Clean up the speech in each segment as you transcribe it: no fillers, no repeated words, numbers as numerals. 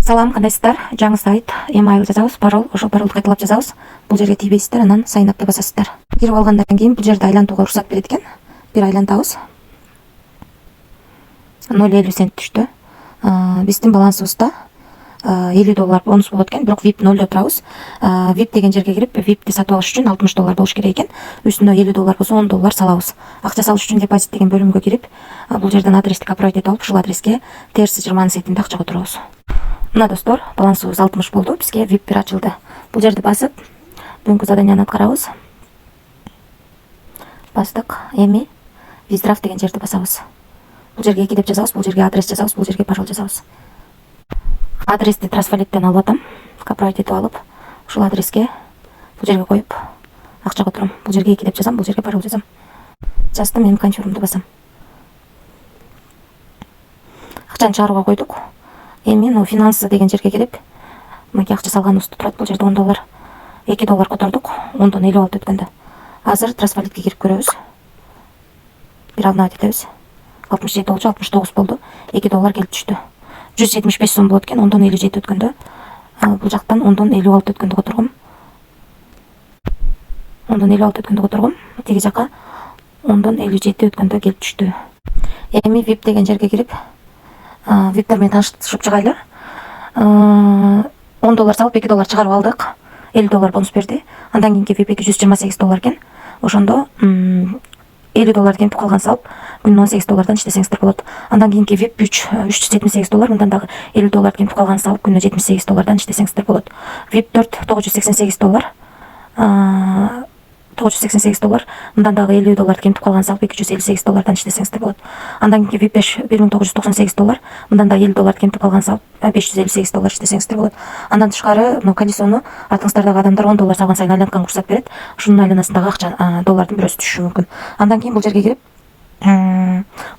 Салам, кандайсыздар? Жаңы сайт, email жазабыз, парол, ошол паролду кайталап жазабыз. Бул жерге тийбейсиздер, анан sign up деп басасыздар. Кирип алгандан кийин бул жерде айлантууга уруксат берет экен. Бир айлантабыз. 0,50 цент түштү. Биздин балансыбызда $50 бонус болот экен, бирок VIP 0 турабыз. VIP деген жерге кирип, VIP'ти сатып алыш үчүн $60 болуш керек экен. Үстүнө $50 болсо $10 салабыз. Акча салыш үчүн депозит деген бөлүмгө кирип, бул жерден адрести копировать этип алып, ушул адреске терс 20 сентинде акча которобуз. Мына достор, балансыбыз 60 болду, бизге VIP бир ачылды. Бул жерди басып, бүгүнкү заданияны аткарабыз. Бастык, эми виздрав деген жерди басабыз. Бул жерге 2 деп жазабыз, бул жерге адрес жазабыз, бул жерге пароль жазабыз. Адрести трансфалеттен алып атам, копировать этип алып, ушул адреске бул жерге коюп акча котором. Бул жерге 2 деп жазам, бул жерге пароль жазам. Жаздым, эми конфирмду басам. Акчаны чыгарууга койдук. Эми финансы деген жерге кирип, мынки акча салганыбызды турат, бул жерде $10. $2 котордук, 10дон 56 өткөндө. Азыр трансфалетке кирип көрөбүз. Бир алынат этебиз. 67 болчу, 69 болду. $2 келип түштү. 175 сом болот экен, 10дон 57 өткөндө. Бул жактан 10дон 56 өткөндө которгом. 10дон 56 өткөндө которгом. Теги жака 10дон 57 өткөндө келип түштү. Эми VIP деген жерге кирип, VIP менен таанышып чыгайлы. $10 салып $2 чыгарып алдык. $50 бонус берди. Андан кийинки VIP $228 экен. Ошондо $50 кемип калган салып, күнүнө $18 иштесеңиздер болот. Андан кийинки VIP $378, мындан дагы $50 кемип калган салып, күнүнө $78 иштесеңиздер болот. VIP 4 $988. $988, мындан дагы $50 кемип калган салып, $258 иштесеңиздер болот. Андан кийинки VIP 5 $1998, мындан дагы $50 кемип калган салып, $558 иштесеңиздер болот. Андан тышкары, комиссиону артыңыздардагы адамдар $10 салган сайын айланткан курсат берет. Ушунун айланасындагы акча доллардын бирөөсү түшүшү мүмкүн. Андан кийин бул жерге кирип,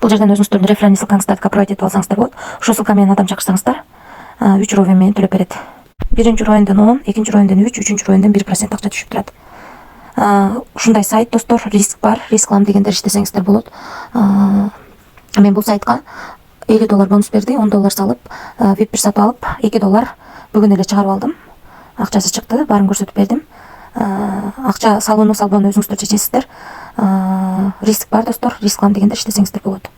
бул жерден өзүңүздөрдүн реферальный ссылкаңыздарды копировать этип алсаңыздар болот. Ушул ссылка менен адам чакырсаңыздар, 3 ровен менен төлөп берет. Биринчи ровенден 10, экинчи ровенден 3, үчүнчү ровенден 1% акча түшүп турат. Ушундай сайт достор, риск бар, рисклам дегендер иштесеңиздер болот. Мен бул сайтка $50 бонус берди, $10 салып, VIP сатып алып, $2 бүгүн эле чыгарып алдым. Акчасы чыкты, баарын көрсөтүп бердим. Акча салууну салбоону өзүңүздөр чечесиздер. Риск бар достор, рисклам дегендер иштесеңиздер болот.